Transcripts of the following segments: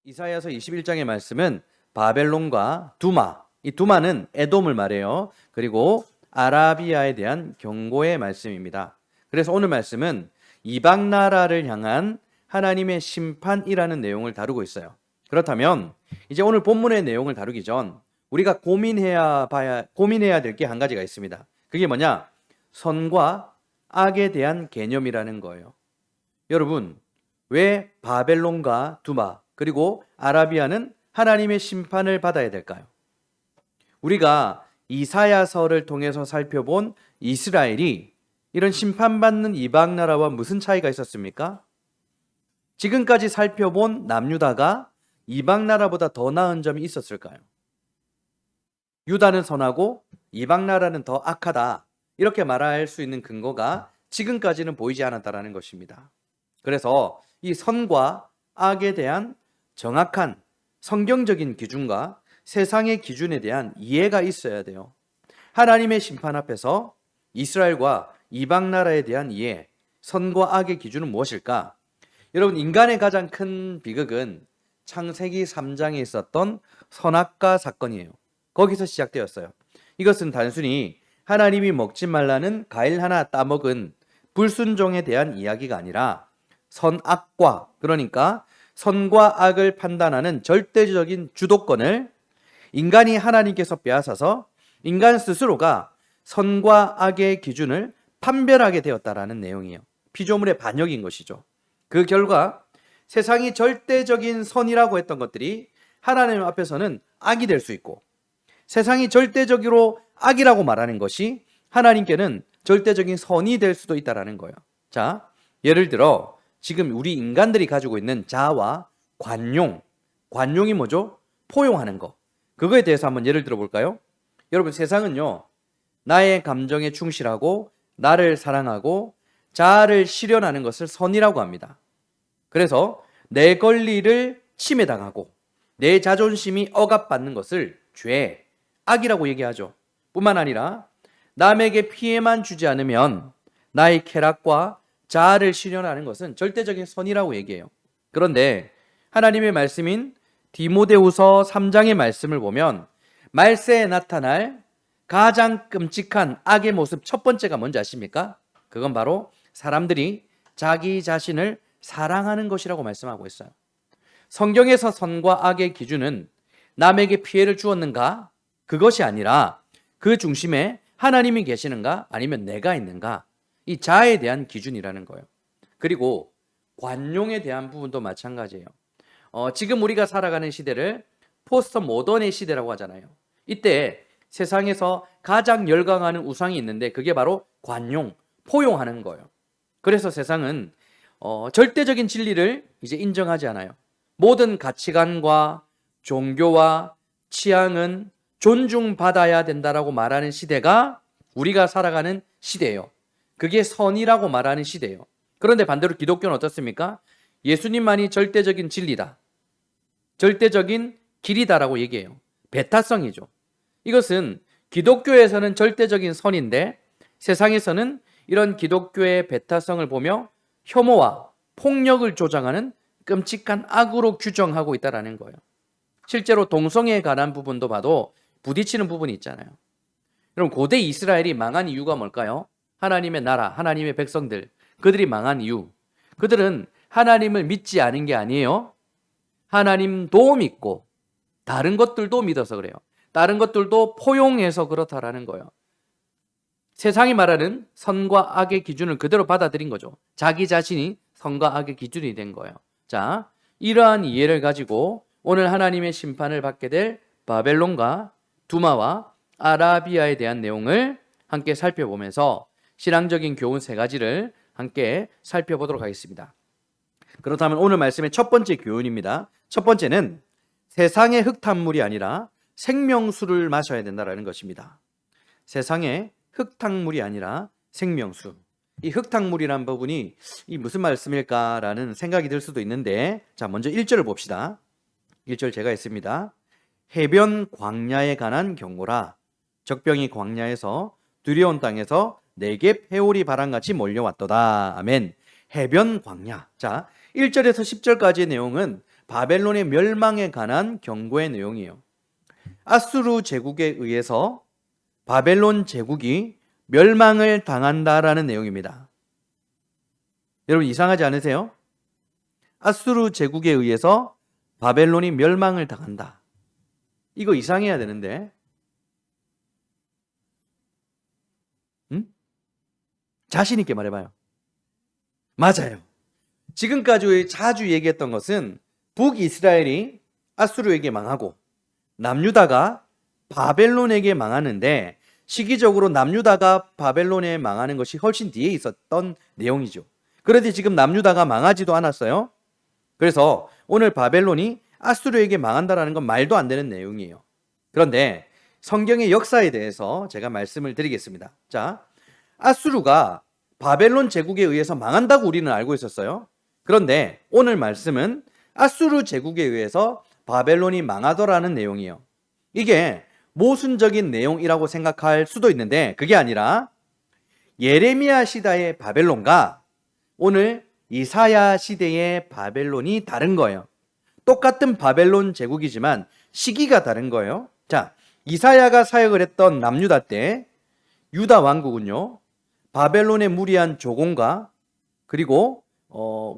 이사야서 21장의 말씀은 바벨론과 두마, 이 두마는 에돔을 말해요. 그리고 아라비아에 대한 경고의 말씀입니다. 그래서 오늘 말씀은 이방 나라를 향한 하나님의 심판이라는 내용을 다루고 있어요. 그렇다면 이제 오늘 본문의 내용을 다루기 전 우리가 고민해야 될 게 한 가지가 있습니다. 그게 뭐냐? 선과 악에 대한 개념이라는 거예요. 여러분, 왜 바벨론과 두마 그리고 아라비아는 하나님의 심판을 받아야 될까요? 우리가 이사야서를 통해서 살펴본 이스라엘이 이런 심판받는 이방 나라와 무슨 차이가 있었습니까? 지금까지 살펴본 남유다가 이방 나라보다 더 나은 점이 있었을까요? 유다는 선하고 이방 나라는 더 악하다, 이렇게 말할 수 있는 근거가 지금까지는 보이지 않았다는 것입니다. 그래서 이 선과 악에 대한 정확한 성경적인 기준과 세상의 기준에 대한 이해가 있어야 돼요. 하나님의 심판 앞에서 이스라엘과 이방 나라에 대한 이해, 선과 악의 기준은 무엇일까? 여러분, 인간의 가장 큰 비극은 창세기 3장에 있었던 선악과 사건이에요. 거기서 시작되었어요. 이것은 단순히 하나님이 먹지 말라는 과일 하나 따먹은 불순종에 대한 이야기가 아니라 선악과, 그러니까 선과 악을 판단하는 절대적인 주도권을 인간이 하나님께서 빼앗아서 인간 스스로가 선과 악의 기준을 판별하게 되었다라는 내용이에요. 피조물의 반역인 것이죠. 그 결과 세상이 절대적인 선이라고 했던 것들이 하나님 앞에서는 악이 될 수 있고, 세상이 절대적으로 악이라고 말하는 것이 하나님께는 절대적인 선이 될 수도 있다라는 거예요. 자, 예를 들어 지금 우리 인간들이 가지고 있는 자아와 관용이 뭐죠? 포용하는 거. 그거에 대해서 한번 예를 들어 볼까요? 여러분, 세상은요, 나의 감정에 충실하고 나를 사랑하고 자아를 실현하는 것을 선이라고 합니다. 그래서 내 권리를 침해당하고 내 자존심이 억압받는 것을 죄, 악이라고 얘기하죠. 뿐만 아니라 남에게 피해만 주지 않으면 나의 쾌락과 자아를 실현하는 것은 절대적인 선이라고 얘기해요. 그런데 하나님의 말씀인 디모데후서 3장의 말씀을 보면 말세에 나타날 가장 끔찍한 악의 모습 첫 번째가 뭔지 아십니까? 그건 바로 사람들이 자기 자신을 사랑하는 것이라고 말씀하고 있어요. 성경에서 선과 악의 기준은 남에게 피해를 주었는가? 그것이 아니라 그 중심에 하나님이 계시는가? 아니면 내가 있는가? 이 자아에 대한 기준이라는 거예요. 그리고 관용에 대한 부분도 마찬가지예요. 지금 우리가 살아가는 시대를 포스트 모던의 시대라고 하잖아요. 이때 세상에서 가장 열광하는 우상이 있는데 그게 바로 관용, 포용하는 거예요. 그래서 세상은 절대적인 진리를 이제 인정하지 않아요. 모든 가치관과 종교와 취향은 존중받아야 된다라고 말하는 시대가 우리가 살아가는 시대예요. 그게 선이라고 말하는 시대예요. 그런데 반대로 기독교는 어떻습니까? 예수님만이 절대적인 진리다, 절대적인 길이다라고 얘기해요. 배타성이죠. 이것은 기독교에서는 절대적인 선인데 세상에서는 이런 기독교의 배타성을 보며 혐오와 폭력을 조장하는 끔찍한 악으로 규정하고 있다는 거예요. 실제로 동성애에 관한 부분도 봐도 부딪히는 부분이 있잖아요. 여러분, 고대 이스라엘이 망한 이유가 뭘까요? 하나님의 나라, 하나님의 백성들, 그들이 망한 이유, 그들은 하나님을 믿지 않은 게 아니에요. 하나님도 믿고 다른 것들도 믿어서 그래요. 다른 것들도 포용해서 그렇다라는 거예요. 세상이 말하는 선과 악의 기준을 그대로 받아들인 거죠. 자기 자신이 선과 악의 기준이 된 거예요. 자, 이러한 이해를 가지고 오늘 하나님의 심판을 받게 될 바벨론과 두마와 아라비아에 대한 내용을 함께 살펴보면서 신앙적인 교훈 세 가지를 함께 살펴보도록 하겠습니다. 그렇다면 오늘 말씀의 첫 번째 교훈입니다. 첫 번째는 세상의 흙탕물이 아니라 생명수를 마셔야 된다는 것입니다. 세상의 흙탕물이 아니라 생명수. 이 흙탕물이란 부분이 이 무슨 말씀일까라는 생각이 들 수도 있는데, 자, 먼저 1절을 봅시다. 1절 제가 했습니다. 해변 광야에 관한 경고라. 적병이 광야에서 두려운 땅에서 내게 회오리 바람같이 몰려왔도다. 아멘. 해변 광야. 자, 1절에서 10절까지의 내용은 바벨론의 멸망에 관한 경고의 내용이에요. 아수르 제국에 의해서 바벨론 제국이 멸망을 당한다라는 내용입니다. 여러분 이상하지 않으세요? 아수르 제국에 의해서 바벨론이 멸망을 당한다. 이거 이상해야 되는데. 자신 있게 말해봐요. 맞아요. 지금까지 자주 얘기했던 것은 북이스라엘이 아수르에게 망하고 남유다가 바벨론에게 망하는데 시기적으로 남유다가 바벨론에 망하는 것이 훨씬 뒤에 있었던 내용이죠. 그런데 지금 남유다가 망하지도 않았어요. 그래서 오늘 바벨론이 아수르에게 망한다라는 건 말도 안 되는 내용이에요. 그런데 성경의 역사에 대해서 제가 말씀을 드리겠습니다. 자, 아수르가 바벨론 제국에 의해서 망한다고 우리는 알고 있었어요. 그런데 오늘 말씀은 아수르 제국에 의해서 바벨론이 망하더라는 내용이에요. 이게 모순적인 내용이라고 생각할 수도 있는데 그게 아니라 예레미야 시대의 바벨론과 오늘 이사야 시대의 바벨론이 다른 거예요. 똑같은 바벨론 제국이지만 시기가 다른 거예요. 자, 이사야가 사역을 했던 남유다 때 유다 왕국은요, 바벨론의 무리한 조공과 그리고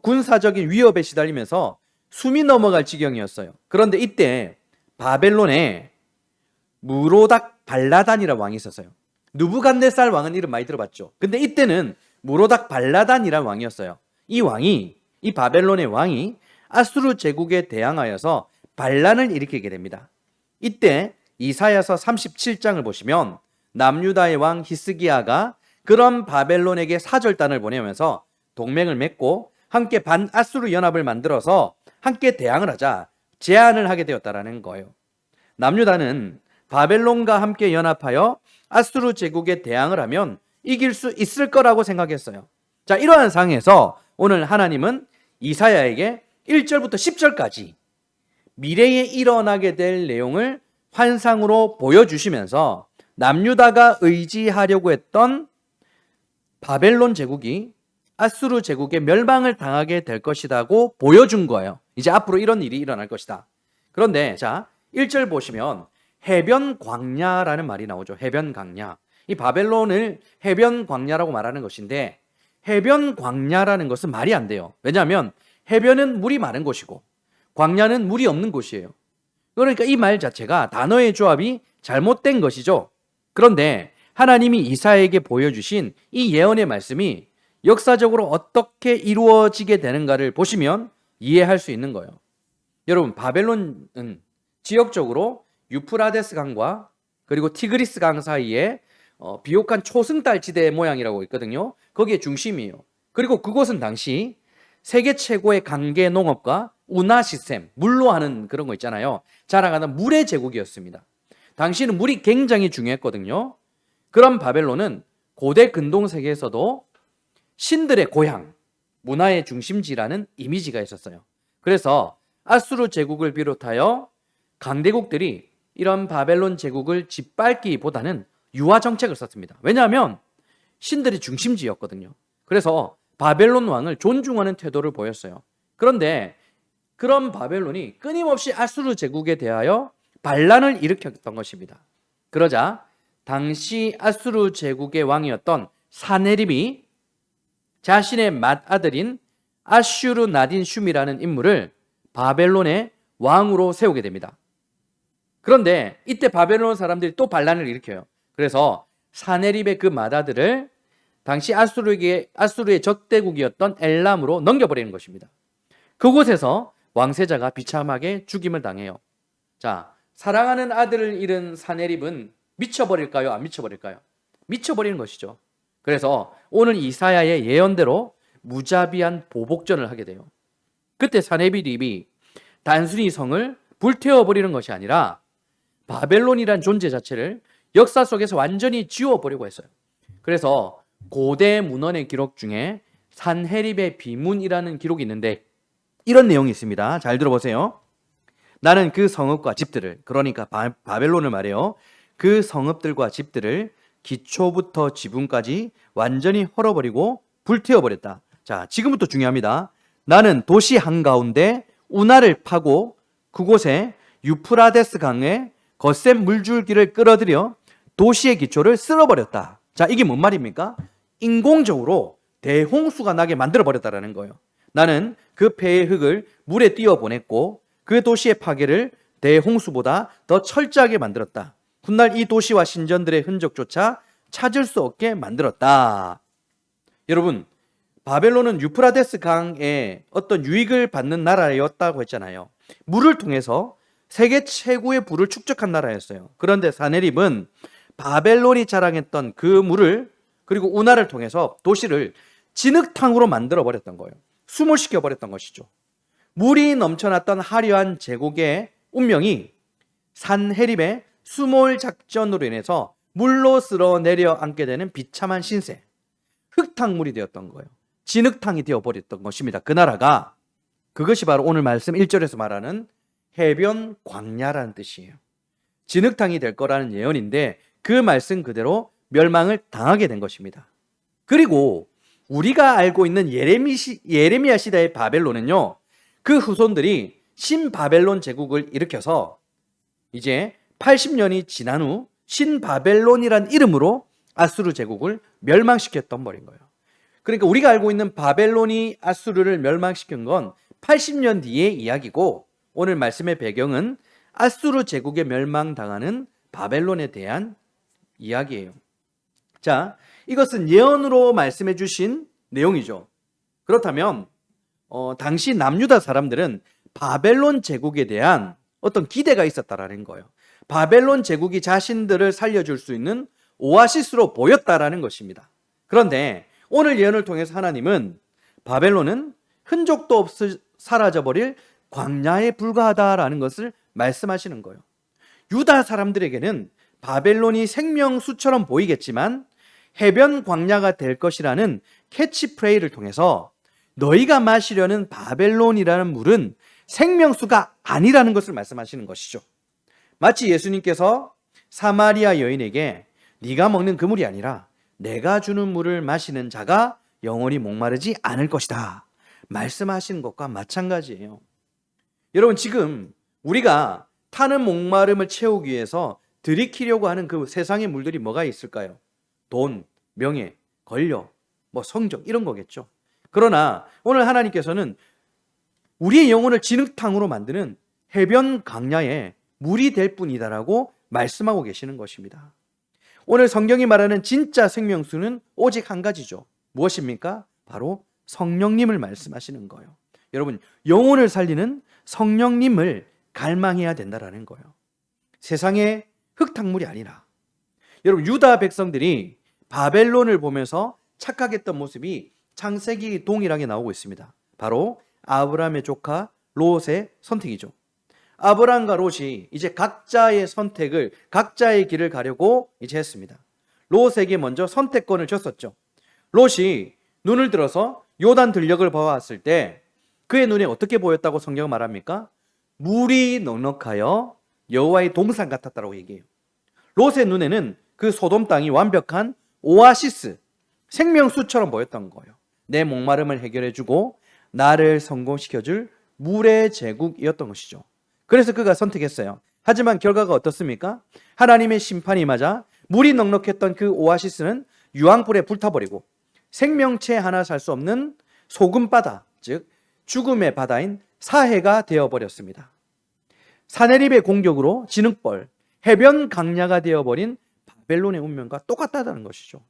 군사적인 위협에 시달리면서 숨이 넘어갈 지경이었어요. 그런데 이때 바벨론에 무로닥 발라단이라는 왕이 있었어요. 느부갓네살 왕은 이름 많이 들어봤죠. 근데 이때는 무로닥 발라단이라는 왕이었어요. 이 바벨론의 왕이 아수르 제국에 대항하여서 반란을 일으키게 됩니다. 이때 이사야서 37장을 보시면 남유다의 왕 히스기야가 그런 바벨론에게 사절단을 보내면서 동맹을 맺고 함께 반아수르 연합을 만들어서 함께 대항을 하자 제안을 하게 되었다라는 거예요. 남유다는 바벨론과 함께 연합하여 아수르 제국에 대항을 하면 이길 수 있을 거라고 생각했어요. 자, 이러한 상황에서 오늘 하나님은 이사야에게 1절부터 10절까지 미래에 일어나게 될 내용을 환상으로 보여주시면서 남유다가 의지하려고 했던 바벨론 제국이 아수르 제국의 멸망을 당하게 될 것이라고 보여준 거예요. 이제 앞으로 이런 일이 일어날 것이다. 그런데 자, 1절 보시면 해변 광야라는 말이 나오죠. 해변 광야. 이 바벨론을 해변 광야라고 말하는 것인데 해변 광야라는 것은 말이 안 돼요. 왜냐하면 해변은 물이 많은 곳이고 광야는 물이 없는 곳이에요. 그러니까 이 말 자체가 단어의 조합이 잘못된 것이죠. 그런데 하나님이 이사야에게 보여주신 이 예언의 말씀이 역사적으로 어떻게 이루어지게 되는가를 보시면 이해할 수 있는 거예요. 여러분, 바벨론은 지역적으로 유프라데스 강과 그리고 티그리스 강 사이에 비옥한 초승달 지대 모양이라고 있거든요. 거기에 중심이에요. 그리고 그곳은 당시 세계 최고의 강계 농업과 운하 시스템, 물로 하는 그런 거 있잖아요. 자랑하는 물의 제국이었습니다. 당시는 물이 굉장히 중요했거든요. 그런 바벨론은 고대 근동 세계에서도 신들의 고향, 문화의 중심지라는 이미지가 있었어요. 그래서 아수르 제국을 비롯하여 강대국들이 이런 바벨론 제국을 짓밟기보다는 유화 정책을 썼습니다. 왜냐하면 신들이 중심지였거든요. 그래서 바벨론 왕을 존중하는 태도를 보였어요. 그런데 그런 바벨론이 끊임없이 아수르 제국에 대하여 반란을 일으켰던 것입니다. 그러자 당시 아수르 제국의 왕이었던 사네립이 자신의 맏아들인 아슈르 나딘 슌이라는 인물을 바벨론의 왕으로 세우게 됩니다. 그런데 이때 바벨론 사람들이 또 반란을 일으켜요. 그래서 사네립의 그 맏아들을 당시 아수르의 적대국이었던 엘람으로 넘겨버리는 것입니다. 그곳에서 왕세자가 비참하게 죽임을 당해요. 자, 사랑하는 아들을 잃은 사네립은 미쳐버릴까요? 안 미쳐버릴까요? 미쳐버리는 것이죠. 그래서 오늘 이사야의 예언대로 무자비한 보복전을 하게 돼요. 그때 사네립이 단순히 성을 불태워버리는 것이 아니라 바벨론이란 존재 자체를 역사 속에서 완전히 지워버리고 했어요. 그래서 고대 문헌의 기록 중에 산헤립의 비문이라는 기록이 있는데 이런 내용이 있습니다. 잘 들어보세요. 나는 그 성읍과 집들을, 그러니까 바벨론을 말해요. 그 성읍들과 집들을 기초부터 지붕까지 완전히 헐어버리고 불태워버렸다. 자, 지금부터 중요합니다. 나는 도시 한가운데 운하를 파고 그곳에 유프라데스 강에 거센 물줄기를 끌어들여 도시의 기초를 쓸어버렸다. 자, 이게 뭔 말입니까? 인공적으로 대홍수가 나게 만들어버렸다라는 거예요. 나는 그 폐의 흙을 물에 띄워보냈고 그 도시의 파괴를 대홍수보다 더 철저하게 만들었다. 훗날 이 도시와 신전들의 흔적조차 찾을 수 없게 만들었다. 여러분, 바벨론은 유프라데스 강에 어떤 유익을 받는 나라였다고 했잖아요. 물을 통해서 세계 최고의 부를 축적한 나라였어요. 그런데 사네립은 바벨론이 자랑했던 그 물을 그리고 운하를 통해서 도시를 진흙탕으로 만들어 버렸던 거예요. 수몰시켜 버렸던 것이죠. 물이 넘쳐났던 화려한 제국의 운명이 산헤립의 수몰 작전으로 인해서 물로 쓸어 내려앉게 되는 비참한 신세, 흙탕물이 되었던 거예요. 진흙탕이 되어버렸던 것입니다. 그 나라가. 그것이 바로 오늘 말씀 1절에서 말하는 해변 광야라는 뜻이에요. 진흙탕이 될 거라는 예언인데 그 말씀 그대로 멸망을 당하게 된 것입니다. 그리고 우리가 알고 있는 예레미야 시대의 바벨론은요, 그 후손들이 신바벨론 제국을 일으켜서 이제 80년이 지난 후 신바벨론이란 이름으로 아수르 제국을 멸망시켰던 버린 거예요. 그러니까 우리가 알고 있는 바벨론이 아수르를 멸망시킨 건 80년 뒤의 이야기고, 오늘 말씀의 배경은 아수르 제국에 멸망당하는 바벨론에 대한 이야기예요. 자, 이것은 예언으로 말씀해 주신 내용이죠. 그렇다면 당시 남유다 사람들은 바벨론 제국에 대한 어떤 기대가 있었다라는 거예요. 바벨론 제국이 자신들을 살려줄 수 있는 오아시스로 보였다라는 것입니다. 그런데 오늘 예언을 통해서 하나님은 바벨론은 흔적도 없이 사라져버릴 광야에 불과하다라는 것을 말씀하시는 거예요. 유다 사람들에게는 바벨론이 생명수처럼 보이겠지만 해변 광야가 될 것이라는 캐치프레이를 통해서 너희가 마시려는 바벨론이라는 물은 생명수가 아니라는 것을 말씀하시는 것이죠. 마치 예수님께서 사마리아 여인에게 네가 먹는 그 물이 아니라 내가 주는 물을 마시는 자가 영원히 목마르지 않을 것이다 말씀하시는 것과 마찬가지예요. 여러분, 지금 우리가 타는 목마름을 채우기 위해서 들이키려고 하는 그 세상의 물들이 뭐가 있을까요? 돈, 명예, 권력, 성적 이런 거겠죠. 그러나 오늘 하나님께서는 우리의 영혼을 진흙탕으로 만드는 해변 강야에 물이 될 뿐이다라고 말씀하고 계시는 것입니다. 오늘 성경이 말하는 진짜 생명수는 오직 한 가지죠. 무엇입니까? 바로 성령님을 말씀하시는 거예요. 여러분, 영혼을 살리는 성령님을 갈망해야 된다라는 거예요. 세상의 흙탕물이 아니라. 여러분, 유다 백성들이 바벨론을 보면서 착각했던 모습이 창세기 동일하게 나오고 있습니다. 바로 아브라함의 조카 롯의 선택이죠. 아브라함과 롯이 이제 각자의 선택을, 각자의 길을 가려고 이제 했습니다. 롯에게 먼저 선택권을 줬었죠. 롯이 눈을 들어서 요단 들녘을 보았을 때 그의 눈에 어떻게 보였다고 성경은 말합니까? 물이 넉넉하여 여호와의 동산 같았다고 얘기해요. 롯의 눈에는 그 소돔 땅이 완벽한 오아시스, 생명수처럼 보였던 거예요. 내 목마름을 해결해주고 나를 성공시켜줄 물의 제국이었던 것이죠. 그래서 그가 선택했어요. 하지만 결과가 어떻습니까? 하나님의 심판이 맞아 물이 넉넉했던 그 오아시스는 유황불에 불타버리고 생명체 하나 살 수 없는 소금바다, 즉 죽음의 바다인 사해가 되어버렸습니다. 사네립의 공격으로 진흙벌, 해변 강야가 되어버린 바벨론의 운명과 똑같다는 것이죠.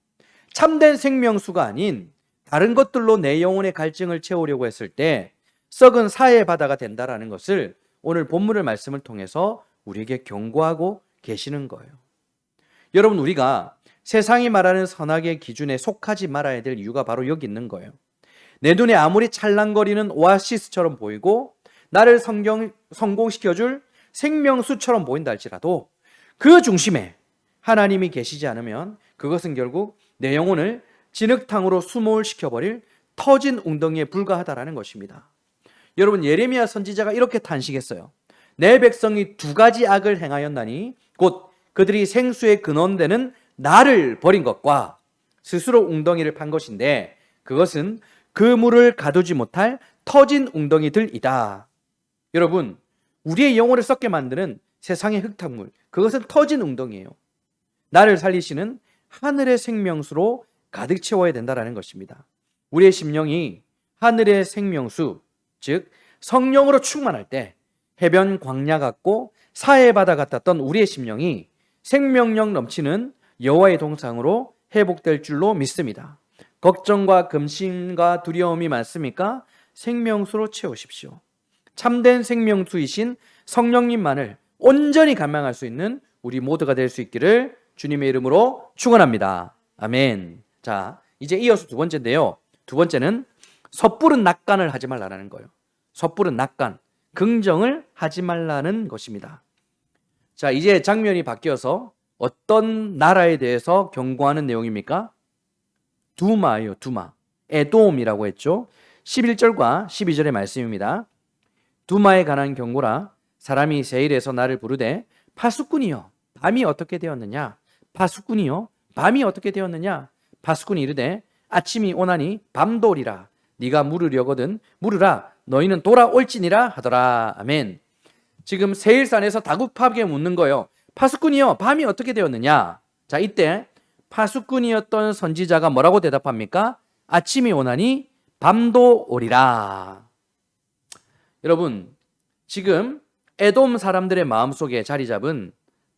참된 생명수가 아닌 다른 것들로 내 영혼의 갈증을 채우려고 했을 때 썩은 사해 바다가 된다라는 것을 오늘 본문의 말씀을 통해서 우리에게 경고하고 계시는 거예요. 여러분, 우리가 세상이 말하는 선악의 기준에 속하지 말아야 될 이유가 바로 여기 있는 거예요. 내 눈에 아무리 찰랑거리는 오아시스처럼 보이고 나를 성공시켜줄 생명수처럼 보인다 할지라도 그 중심에 하나님이 계시지 않으면 그것은 결국 내 영혼을 진흙탕으로 수몰시켜버릴 터진 웅덩이에 불과하다라는 것입니다. 여러분, 예레미야 선지자가 이렇게 탄식했어요. 내 백성이 두 가지 악을 행하였나니 곧 그들이 생수의 근원되는 나를 버린 것과 스스로 웅덩이를 판 것인데 그것은 그 물을 가두지 못할 터진 웅덩이들이다. 여러분, 우리의 영혼을 썩게 만드는 세상의 흙탕물, 그것은 터진 웅덩이에요. 나를 살리시는 하늘의 생명수로 가득 채워야 된다는 것입니다. 우리의 심령이 하늘의 생명수, 즉 성령으로 충만할 때 해변 광야 같고 사해 바다 같았던 우리의 심령이 생명력 넘치는 여호와의 동상으로 회복될 줄로 믿습니다. 걱정과 금심과 두려움이 많습니까? 생명수로 채우십시오. 참된 생명수이신 성령님만을 온전히 감당할 수 있는 우리 모두가 될 수 있기를 주님의 이름으로 축원합니다. 아멘. 자, 이제 이어서 두 번째인데요. 두 번째는 섣부른 낙관을 하지 말라는 거예요. 섣부른 낙관, 긍정을 하지 말라는 것입니다. 자, 이제 장면이 바뀌어서 어떤 나라에 대해서 경고하는 내용입니까? 두마예요, 두마. 에돔이라고 했죠. 11절과 12절의 말씀입니다. 두마에 관한 경고라. 사람이 세일에서 나를 부르되 파수꾼이여 밤이 어떻게 되었느냐? 파수꾼이여 밤이 어떻게 되었느냐? 파수꾼이 이르되 아침이 오나니 밤도 오리라. 네가 물으려거든 물으라. 너희는 돌아올지니라 하더라. 아멘. 지금 세일산에서 다급하게 묻는 거예요. 파수꾼이여 밤이 어떻게 되었느냐? 자, 이때 파수꾼이었던 선지자가 뭐라고 대답합니까? 아침이 오나니 밤도 오리라. 여러분, 지금 에돔 사람들의 마음속에 자리 잡은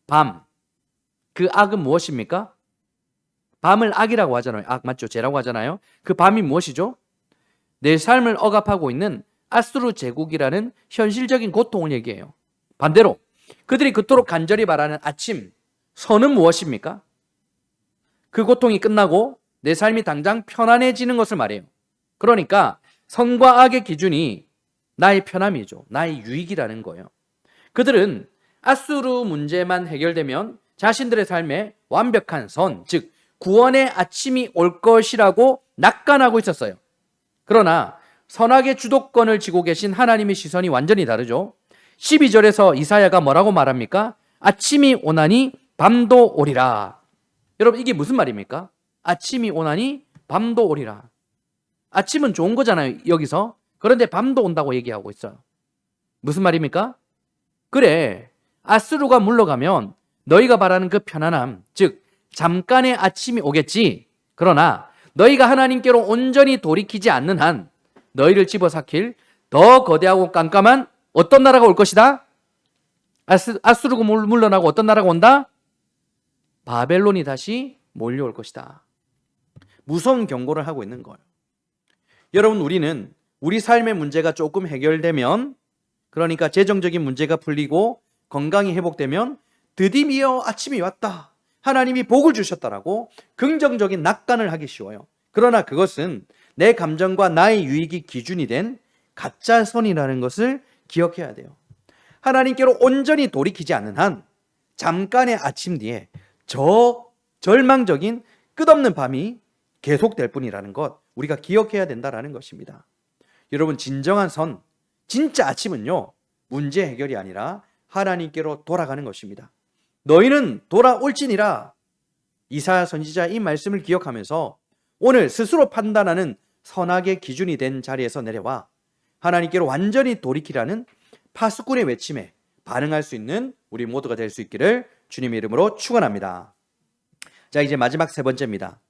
밤, 그 악은 무엇입니까? 밤을 악이라고 하잖아요. 악 맞죠? 죄라고 하잖아요. 그 밤이 무엇이죠? 내 삶을 억압하고 있는 아수르 제국이라는 현실적인 고통을 얘기해요. 반대로 그들이 그토록 간절히 바라는 아침, 선은 무엇입니까? 그 고통이 끝나고 내 삶이 당장 편안해지는 것을 말해요. 그러니까 선과 악의 기준이 나의 편함이죠. 나의 유익이라는 거예요. 그들은 아수르 문제만 해결되면 자신들의 삶에 완벽한 선, 즉 구원의 아침이 올 것이라고 낙관하고 있었어요. 그러나 선악의 주도권을 쥐고 계신 하나님의 시선이 완전히 다르죠. 12절에서 이사야가 뭐라고 말합니까? 아침이 오나니 밤도 오리라. 여러분, 이게 무슨 말입니까? 아침이 오나니 밤도 오리라. 아침은 좋은 거잖아요, 여기서. 그런데 밤도 온다고 얘기하고 있어요. 무슨 말입니까? 그래, 아수르가 물러가면 너희가 바라는 그 편안함, 즉 잠깐의 아침이 오겠지. 그러나 너희가 하나님께로 온전히 돌이키지 않는 한 너희를 집어삼킬 더 거대하고 깜깜한 어떤 나라가 올 것이다? 아수르가 물러나고 어떤 나라가 온다? 바벨론이 다시 몰려올 것이다. 무서운 경고를 하고 있는 거예요. 여러분, 우리는 우리 삶의 문제가 조금 해결되면, 그러니까 재정적인 문제가 풀리고 건강이 회복되면 드디어 아침이 왔다, 하나님이 복을 주셨다라고 긍정적인 낙관을 하기 쉬워요. 그러나 그것은 내 감정과 나의 유익이 기준이 된 가짜 선이라는 것을 기억해야 돼요. 하나님께로 온전히 돌이키지 않는 한 잠깐의 아침 뒤에 절망적인 끝없는 밤이 계속될 뿐이라는 것, 우리가 기억해야 된다는 것입니다. 여러분, 진정한 선, 진짜 아침은요, 문제 해결이 아니라 하나님께로 돌아가는 것입니다. 너희는 돌아올지니라. 이사야 선지자 이 말씀을 기억하면서 오늘 스스로 판단하는 선악의 기준이 된 자리에서 내려와 하나님께로 완전히 돌이키라는 파수꾼의 외침에 반응할 수 있는 우리 모두가 될 수 있기를 주님의 이름으로 축원합니다. 자, 이제 마지막 세 번째입니다.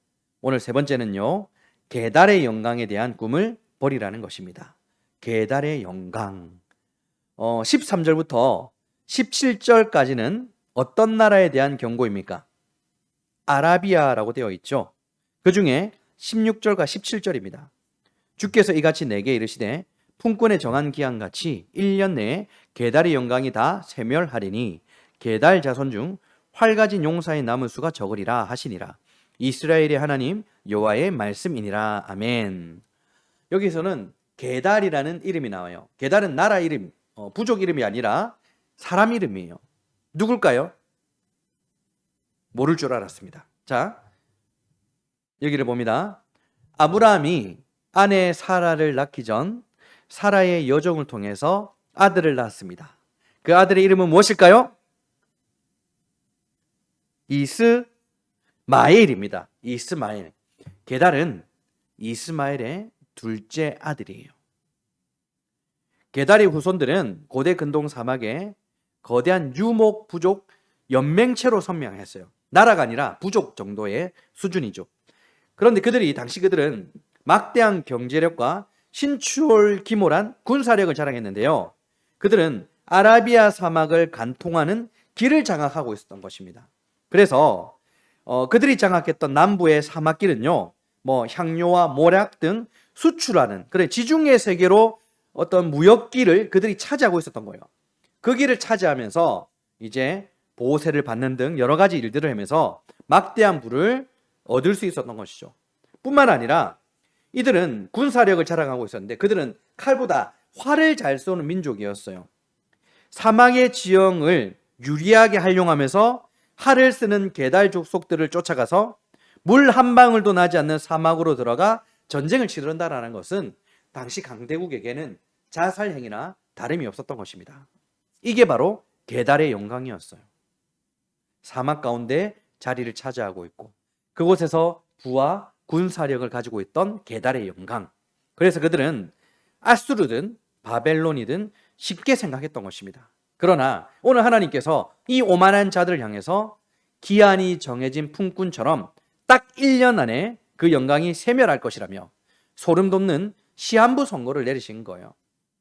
오늘 세 번째는요, 게달의 영광에 대한 꿈을 버리라는 것입니다. 게달의 영광. 13절부터 17절까지는 어떤 나라에 대한 경고입니까? 아라비아라고 되어 있죠. 그 중에 16절과 17절입니다. 주께서 이같이 내게 이르시되 품꾼의 정한 기한같이 1년 내에 게달의 영광이 다 세멸하리니 게달 자손 중 활가진 용사의 남은 수가 적으리라 하시니라. 이스라엘의 하나님 여호와의 말씀이니라. 아멘. 여기서는 게달이라는 이름이 나와요. 게달은 나라 이름, 부족 이름이 아니라 사람 이름이에요. 누굴까요? 모를 줄 알았습니다. 자, 여기를 봅니다. 아브라함이 아내 사라를 낳기 전 사라의 여종을 통해서 아들을 낳았습니다. 그 아들의 이름은 무엇일까요? 이스마엘입니다. 이스마엘. 게달은 이스마엘의 둘째 아들이에요. 게달의 후손들은 고대 근동 사막에 거대한 유목 부족 연맹체로 선명했어요. 나라가 아니라 부족 정도의 수준이죠. 그런데 당시 그들은 막대한 경제력과 신추월 기몰한 군사력을 자랑했는데요. 그들은 아라비아 사막을 관통하는 길을 장악하고 있었던 것입니다. 그래서 그들이 장악했던 남부의 사막길은요, 향료와 모략 등 수출하는 지중해 세계로 어떤 무역길을 그들이 차지하고 있었던 거예요. 그 길을 차지하면서 이제 보호세를 받는 등 여러 가지 일들을 하면서 막대한 부를 얻을 수 있었던 것이죠. 뿐만 아니라 이들은 군사력을 자랑하고 있었는데 그들은 칼보다 활을 잘 쏘는 민족이었어요. 사막의 지형을 유리하게 활용하면서 활을 쓰는 게달 족속들을 쫓아가서 물 한 방울도 나지 않는 사막으로 들어가 전쟁을 치른다라는 것은 당시 강대국에게는 자살행위나 다름이 없었던 것입니다. 이게 바로 게달의 영광이었어요. 사막 가운데 자리를 차지하고 있고 그곳에서 부와 군사력을 가지고 있던 게달의 영광. 그래서 그들은 아수르든 바벨론이든 쉽게 생각했던 것입니다. 그러나 오늘 하나님께서 이 오만한 자들을 향해서 기한이 정해진 품꾼처럼 딱 1년 안에 그 영광이 세멸할 것이라며 소름 돋는 시한부 선고를 내리신 거예요.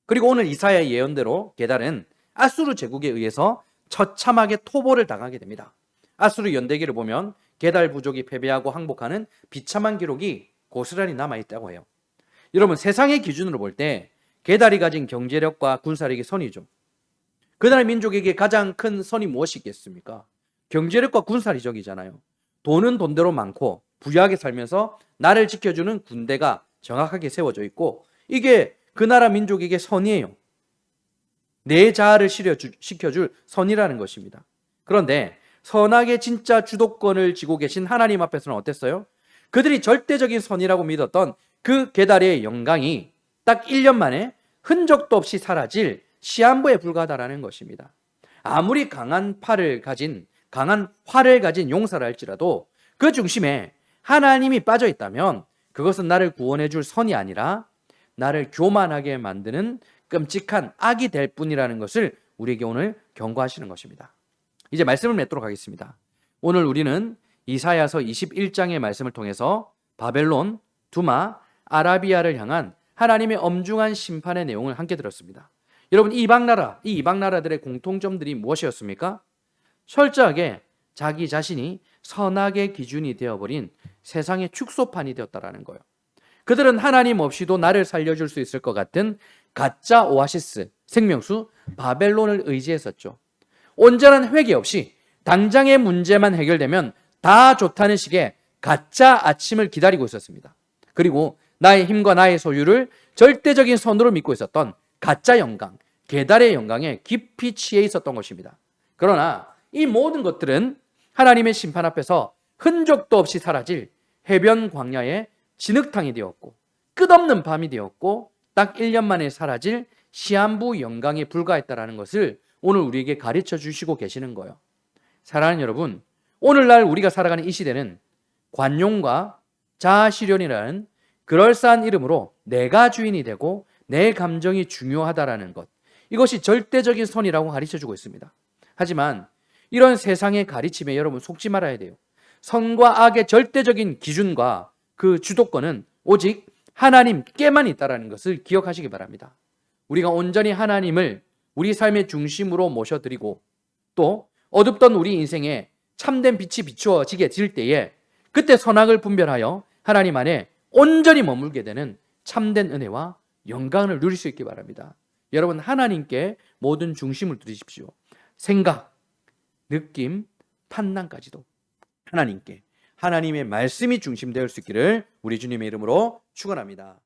그리고 오늘 이사야의 예언대로 게달은 아수르 제국에 의해서 처참하게 토벌을 당하게 됩니다. 아수르 연대기를 보면 게달 부족이 패배하고 항복하는 비참한 기록이 고스란히 남아있다고 해요. 여러분, 세상의 기준으로 볼 때 게달이 가진 경제력과 군사력이 선이죠. 그날 민족에게 가장 큰 선이 무엇이 있겠습니까? 경제력과 군사력이잖아요. 돈은 돈대로 많고 부유하게 살면서 나를 지켜주는 군대가 정확하게 세워져 있고 이게 그 나라 민족에게 선이에요. 내 자아를 시켜줄 선이라는 것입니다. 그런데 선악의 진짜 주도권을 쥐고 계신 하나님 앞에서는 어땠어요? 그들이 절대적인 선이라고 믿었던 그 게달의 영광이 딱 1년 만에 흔적도 없이 사라질 시한부에 불과하다라는 것입니다. 아무리 강한 활을 가진 용사를 할지라도 그 중심에 하나님이 빠져 있다면 그것은 나를 구원해 줄 선이 아니라 나를 교만하게 만드는 끔찍한 악이 될 뿐이라는 것을 우리에게 오늘 경고하시는 것입니다. 이제 말씀을 맺도록 하겠습니다. 오늘 우리는 이사야서 21장의 말씀을 통해서 바벨론, 두마, 아라비아를 향한 하나님의 엄중한 심판의 내용을 함께 들었습니다. 여러분, 이 이방 나라들의 공통점들이 무엇이었습니까? 철저하게 자기 자신이 선악의 기준이 되어버린 세상의 축소판이 되었다라는 거예요. 그들은 하나님 없이도 나를 살려줄 수 있을 것 같은 가짜 오아시스, 생명수 바벨론을 의지했었죠. 온전한 회개 없이 당장의 문제만 해결되면 다 좋다는 식의 가짜 아침을 기다리고 있었습니다. 그리고 나의 힘과 나의 소유를 절대적인 선으로 믿고 있었던 가짜 영광, 게달의 영광에 깊이 취해 있었던 것입니다. 그러나 이 모든 것들은 하나님의 심판 앞에서 흔적도 없이 사라질 해변 광야의 진흙탕이 되었고 끝없는 밤이 되었고 딱 1년 만에 사라질 시한부 영광에 불과했다라는 것을 오늘 우리에게 가르쳐 주시고 계시는 거예요. 사랑하는 여러분, 오늘날 우리가 살아가는 이 시대는 관용과 자아실현이라는 그럴싸한 이름으로 내가 주인이 되고 내 감정이 중요하다라는 것, 이것이 절대적인 선이라고 가르쳐주고 있습니다. 하지만 이런 세상의 가르침에 여러분 속지 말아야 돼요. 선과 악의 절대적인 기준과 그 주도권은 오직 하나님께만 있다는 것을 기억하시기 바랍니다. 우리가 온전히 하나님을 우리 삶의 중심으로 모셔드리고 또 어둡던 우리 인생에 참된 빛이 비추어지게 될 때에 그때 선악을 분별하여 하나님 안에 온전히 머물게 되는 참된 은혜와 영광을 누릴 수 있기 바랍니다. 여러분, 하나님께 모든 중심을 두십시오. 생각, 느낌, 판단까지도 하나님께, 하나님의 말씀이 중심되어 수 있기를 우리 주님의 이름으로 축원합니다.